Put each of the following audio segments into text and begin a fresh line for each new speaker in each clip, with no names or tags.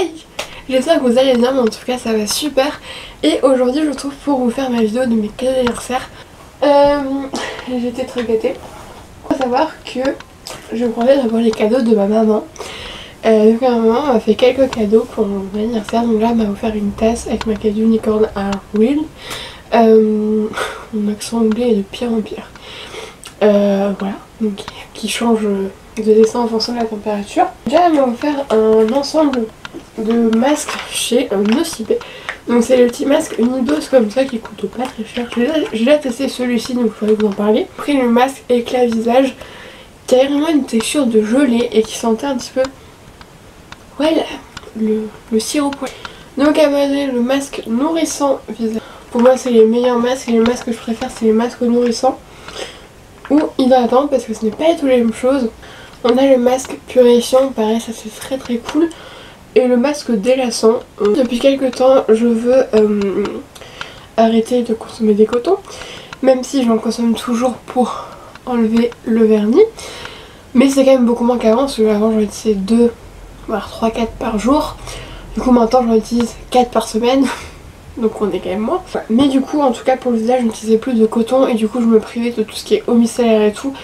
Hey, j'espère que vous allez bien, mais en tout cas ça va super. Et aujourd'hui je vous retrouve pour vous faire ma vidéo de mes cadeaux d'anniversaire. J'étais très gâtée. Il faut savoir que je comptais d'avoir les cadeaux de ma maman. Donc ma maman m'a fait quelques cadeaux pour mon anniversaire. Donc là elle m'a offert une tasse avec ma cadeau unicorn à Will. Mon accent anglais est de pire en pire. Voilà, donc qui change de dessin en fonction de la température. Déjà elle m'a offert un ensemble de masques chez Nocibé. Donc c'est le petit masque Unidos comme ça qui coûte pas très cher. J'ai déjà testé celui-ci, donc il faudrait vous en parler. J'ai pris le masque éclat visage qui a vraiment une texture de gelée et qui sentait un petit peu ouais le sirop poêlé. Donc elle m'a donné le masque nourrissant visage. Pour moi c'est les meilleurs masques et les masques que je préfère c'est les masques nourrissants ou hydratants parce que ce n'est pas du tout les mêmes choses. On a le masque purifiant, pareil ça c'est très très cool. Et le masque délassant. Depuis quelques temps je veux arrêter de consommer des cotons. Même si j'en consomme toujours pour enlever le vernis. Mais c'est quand même beaucoup moins qu'avant parce que avant j'en utilisais 2 voire 3-4 par jour. Du coup maintenant j'en utilise 4 par semaine. Donc on est quand même moins. Mais du coup en tout cas pour le visage je n'utilisais plus de coton. Et du coup je me privais de tout ce qui est eau micellaire et tout.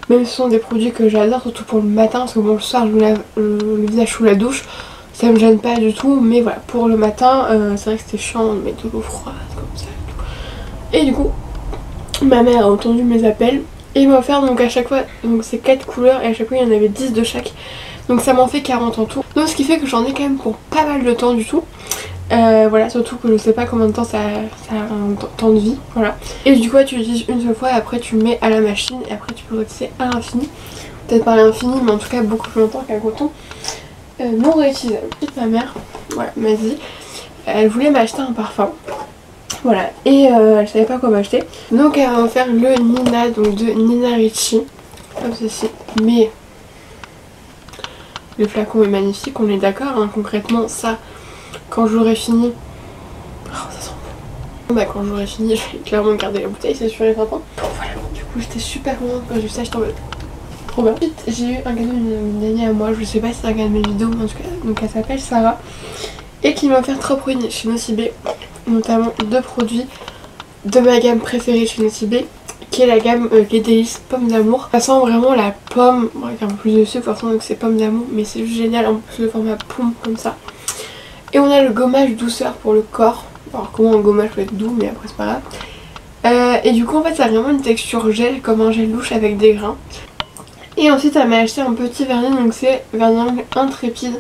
Même si ce sont des produits que j'adore, surtout pour le matin. Parce que bon le soir je me lave le visage sous la douche. Ça me gêne pas du tout, mais voilà, pour le matin, c'est vrai que c'était chiant de mettre de l'eau froide comme ça et du coup, ma mère a entendu mes appels et m'a offert donc à chaque fois, donc c'est 4 couleurs et à chaque fois il y en avait 10 de chaque. Donc ça m'en fait 40 en tout. Donc ce qui fait que j'en ai quand même pour pas mal de temps du tout. Voilà, surtout que je sais pas combien de temps ça a un temps de vie, voilà. Et du coup tu l'utilises une seule fois et après tu le mets à la machine et après tu peux l'utiliser à l'infini. Peut-être pas à l'infini mais en tout cas beaucoup plus longtemps qu'un coton. Non réutilisable. Ma mère voilà, m'a dit elle voulait m'acheter un parfum. Voilà, et elle savait pas quoi m'acheter. Donc elle m'a offert le Nina, donc de Nina Ricci. Comme ceci. Mais le flacon est magnifique, on est d'accord, hein, concrètement ça, quand j'aurai fini. Oh ça sent bon. Bah quand j'aurai fini, je vais clairement garder la bouteille, c'est sûr et certain. Voilà, du coup j'étais super contente quand j'ai vu ça, j'étais en mode trop bien. Ensuite j'ai eu un cadeau d'une amie à moi, je sais pas si ça regarde mes vidéos mais en tout cas, donc elle s'appelle Sarah et qui m'a offert 3 produits chez Nocibé, notamment 2 produits de ma gamme préférée chez Nocibé qui est la gamme Les Délices Pommes d'amour. Ça sent vraiment la pomme, bon, avec un peu plus de sucre, forcément donc c'est pommes d'amour mais c'est juste génial en plus le format pomme comme ça. Et on a le gommage douceur pour le corps, alors comment un gommage peut être doux mais après c'est pas grave. Et du coup en fait ça a vraiment une texture gel comme un gel douche avec des grains. Et ensuite elle m'a acheté un petit vernis, donc c'est vernis intrépide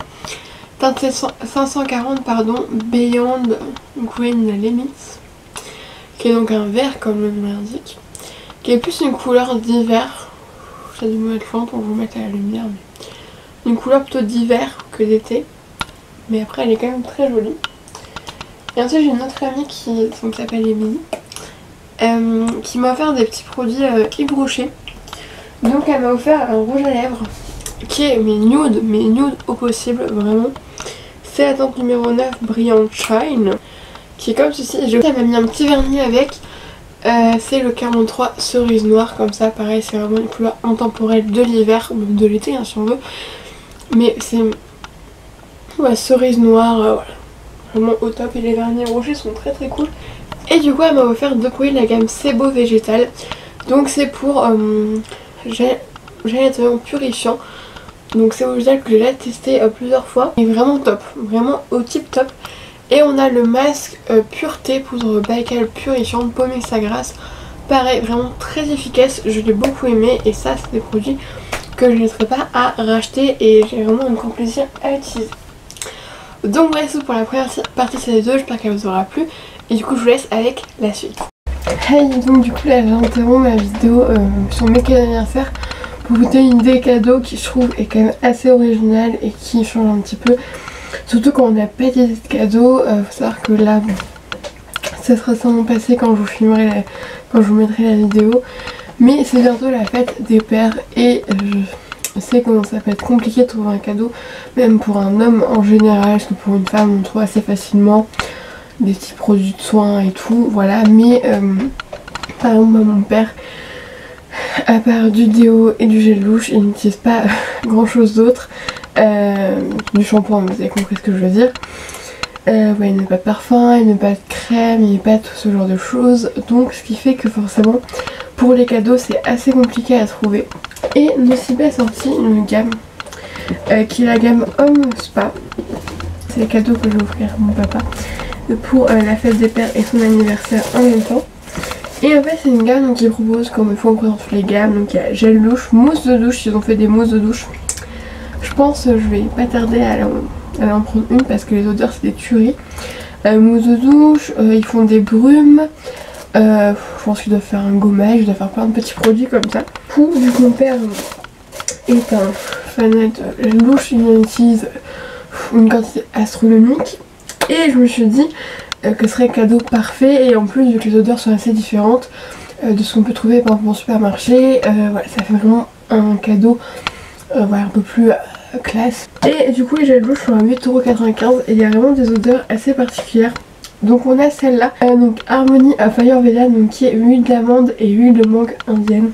teinte 540 pardon, Beyond Green Limits, qui est donc un vert comme le nom l'indique, qui est plus une couleur d'hiver. J'ai dû me mettre loin pour vous mettre à la lumière, mais une couleur plutôt d'hiver que d'été, mais après elle est quand même très jolie. Et ensuite j'ai une autre amie qui s'appelle Émilie, qui m'a offert des petits produits Yves Rocher. Donc elle m'a offert un rouge à lèvres qui est mais nude au possible, vraiment. C'est la teinte numéro 9 Brilliant Shine, qui est comme ceci. Elle m'a mis un petit vernis avec, c'est le 43 cerise noire, comme ça pareil c'est vraiment une couleur intemporelle de l'hiver, même de l'été hein, si on veut. Mais c'est ouais, cerise noire, voilà, vraiment au top et les vernis rochers sont très très cool. Et du coup elle m'a offert 2 produits de la gamme C'est Beau Végétal, donc c'est pour gel nettoyant purifiant. Donc c'est au gel que j'ai déjà testé plusieurs fois. Il est vraiment top, vraiment au tip top. Et on a le masque Pureté poudre Baïkal purifiante Pomme Extra Grasse. Pareil, vraiment très efficace, je l'ai beaucoup aimé. Et ça c'est des produits que je n'hésiterai pas à racheter et j'ai vraiment un grand plaisir à utiliser. Donc voilà c'est tout pour la première partie de cette vidéo, j'espère qu'elle vous aura plu. Et du coup je vous laisse avec la suite. Hey, donc du coup là j'interromps ma vidéo sur mes cadeaux d'anniversaire pour vous donner une idée cadeau qui je trouve est quand même assez originale et qui change un petit peu. Surtout quand on n'a pas d'idée de cadeau, faut savoir que là bon, ça sera sans passé quand je vous filmerai quand je vous mettrai la vidéo. Mais c'est bientôt la fête des pères et je sais comment ça peut être compliqué de trouver un cadeau, même pour un homme en général, parce que pour une femme on trouve assez facilement des petits produits de soins et tout, voilà. Mais par exemple mon père, à part du déo et du gel douche, il n'utilise pas grand chose d'autre. Du shampoing, vous avez compris ce que je veux dire. Ouais, il n'y a pas de parfum, il n'y a pas de crème, il n'y a pas tout ce genre de choses. Donc ce qui fait que forcément pour les cadeaux c'est assez compliqué à trouver. Et Nocibé a sorti une gamme qui est la gamme Homme Spa. C'est les cadeaux que je vais offrir à mon papa pour la fête des pères et son anniversaire en même temps. Et en fait c'est une gamme qui propose, comme il faut en présenter toutes les gammes, donc il y a gel douche, mousse de douche, ils ont fait des mousses de douche. Je pense je vais pas tarder à en prendre une parce que les odeurs c'est des tueries. Mousse de douche, ils font des brumes, je pense qu'ils doivent faire un gommage, ils doivent faire plein de petits produits comme ça. Vu que mon père est un fanat de gel douche, il en utilise une quantité astronomique. Et je me suis dit que ce serait cadeau parfait, et en plus vu que les odeurs sont assez différentes de ce qu'on peut trouver par exemple en supermarché, voilà, ça fait vraiment un cadeau voilà, un peu plus classe. Et du coup les gels douche sont à 8,95€ et il y a vraiment des odeurs assez particulières. Donc on a celle-là, donc Harmony Fire Veda, donc qui est huile d'amande et huile de mangue indienne.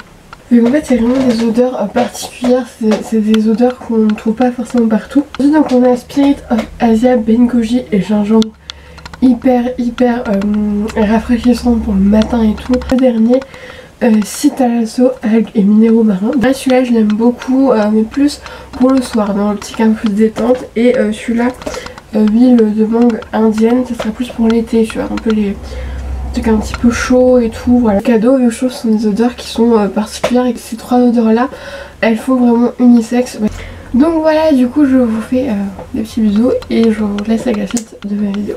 Donc en fait c'est vraiment des odeurs particulières, c'est des odeurs qu'on ne trouve pas forcément partout. Ensuite donc on a Spirit of Asia Benkoji et gingembre, hyper rafraîchissant pour le matin et tout. Le dernier Citalasso, algues et minéraux marins. Là celui-là je l'aime beaucoup mais plus pour le soir dans l'optique un peu de détente, et celui-là huile de mangue indienne, ça sera plus pour l'été, tu vois, un peu les trucs un petit peu chaud et tout, voilà. Cadeau, les choses sont des odeurs qui sont particulières, et ces trois odeurs là elles font vraiment unisexe. Donc voilà, du coup je vous fais des petits bisous et je vous laisse avec la suite de ma vidéo.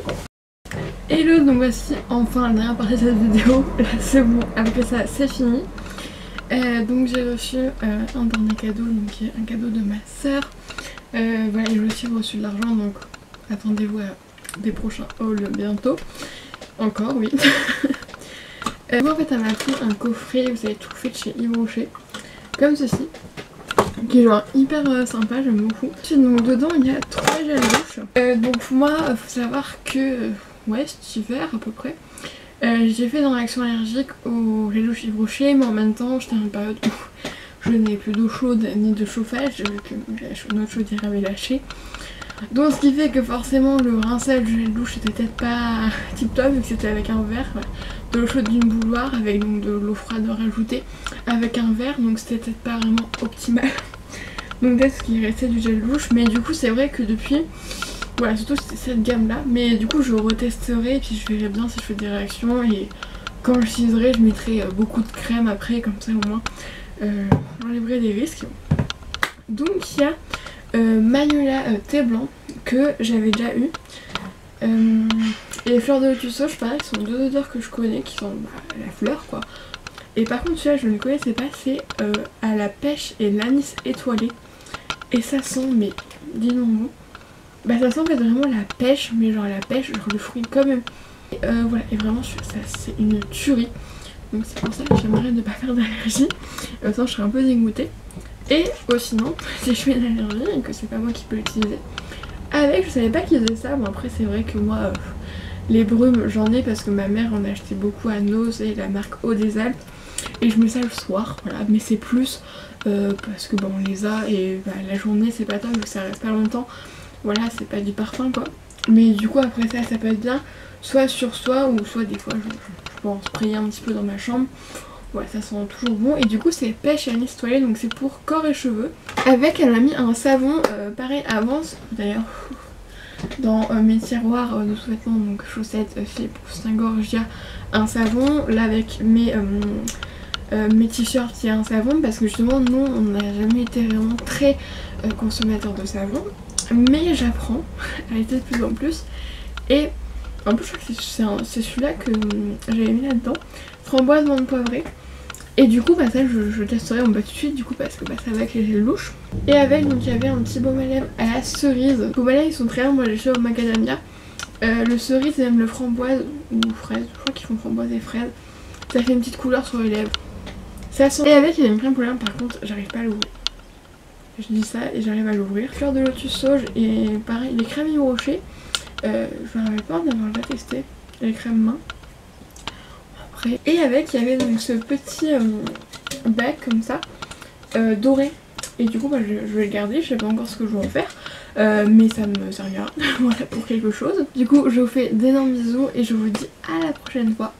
Hello, donc voici enfin la dernière partie de cette vidéo, là c'est bon, après ça c'est fini. Donc j'ai reçu un dernier cadeau, donc qui est un cadeau de ma soeur. Voilà, j'ai aussi reçu de l'argent, donc attendez-vous à des prochains hauls bientôt. Encore, oui. Moi en fait elle m'a pris un coffret, vous savez, tout fait de chez Yves Rocher, comme ceci, qui est genre hyper sympa, j'aime beaucoup. Donc dedans il y a 3 gels douche. Donc moi faut savoir que ouais, cet hiver à peu près, j'ai fait une réaction allergique au gel douche Yves Rocher, mais en même temps j'étais dans une période où je n'avais plus d'eau chaude ni de chauffage, vu que notre chaudière avait lâché. Donc ce qui fait que forcément le rinçage du gel douche était peut-être pas tip top, vu que c'était avec un verre, de l'eau chaude d'une bouilloire avec donc de l'eau froide rajoutée avec un verre, donc c'était peut-être pas vraiment optimal. Donc peut-être ce qui restait du gel douche, mais du coup c'est vrai que depuis, voilà, surtout c'était cette gamme là, mais du coup je retesterai et puis je verrai bien si je fais des réactions, et quand je l'utiliserai je mettrai beaucoup de crème après, comme ça au moins j'enlèverai des risques. Donc il y a Magnolia thé blanc que j'avais déjà eu, et les fleurs de lotus sauge pareil, ce sont deux odeurs que je connais qui sont la fleur quoi. Et par contre celui-là je ne connaissais pas, c'est à la pêche et l'anis étoilé, et ça sent, mais dis-nous bon, bah ça sent en fait vraiment la pêche, mais genre la pêche, genre le fruit quand même. Voilà, et vraiment ça c'est une tuerie, donc c'est pour ça que j'aimerais ne pas faire d'allergie, sinon je serais un peu dégoûtée. Et sinon, si je fais une allergie et que c'est pas moi qui peux l'utiliser, avec, je savais pas qu'ils faisaient ça. Bon après c'est vrai que moi les brumes j'en ai parce que ma mère en a acheté beaucoup à Nose et la marque Eau des Alpes, et je mets ça le soir, voilà, mais c'est plus parce que bon on les a, et bah, la journée c'est pas top vu que ça reste pas longtemps, voilà, c'est pas du parfum quoi. Mais du coup après ça peut être bien, soit sur soi ou soit des fois je peux en sprayer un petit peu dans ma chambre. Voilà, ça sent toujours bon, et du coup c'est pêche et anis étoilé, donc c'est pour corps et cheveux. Avec, elle m'a mis un savon pareil Avance, d'ailleurs dans mes tiroirs de sous-vêtements, donc chaussettes, filles, soutien-gorge, il y a un savon. Là avec mes t-shirts il y a un savon, parce que justement nous on n'a jamais été vraiment très consommateurs de savon, mais j'apprends à être de plus en plus. Et en plus je crois que c'est celui-là que j'avais mis là-dedans, framboise menthe poivrée. Et du coup bah ça je testerai en bas tout de suite, du coup parce que bah, ça va avec les gels douche. Et avec donc il y avait un petit baume à lèvres à la cerise. Les baumes à lèvres ils sont très bien, moi j'ai fait au macadamia. Le cerise et même le framboise ou fraise, je crois qu'ils font framboise et fraise. Ça fait une petite couleur sur les lèvres. Ça sent. Et avec il y a une crème pour les lèvres, par contre j'arrive pas à l'ouvrir. Je dis ça et j'arrive à l'ouvrir. Fleur de lotus sauge et pareil les crèmes Yves Rocher. Je me rappelle pas d'avoir déjà testé les crèmes main. Et avec il y avait donc ce petit bac comme ça doré, et du coup bah, je vais le garder, je sais pas encore ce que je vais en faire,
mais ça me servira voilà, pour quelque chose. Du coup je vous fais d'énormes bisous et je vous dis à la prochaine fois.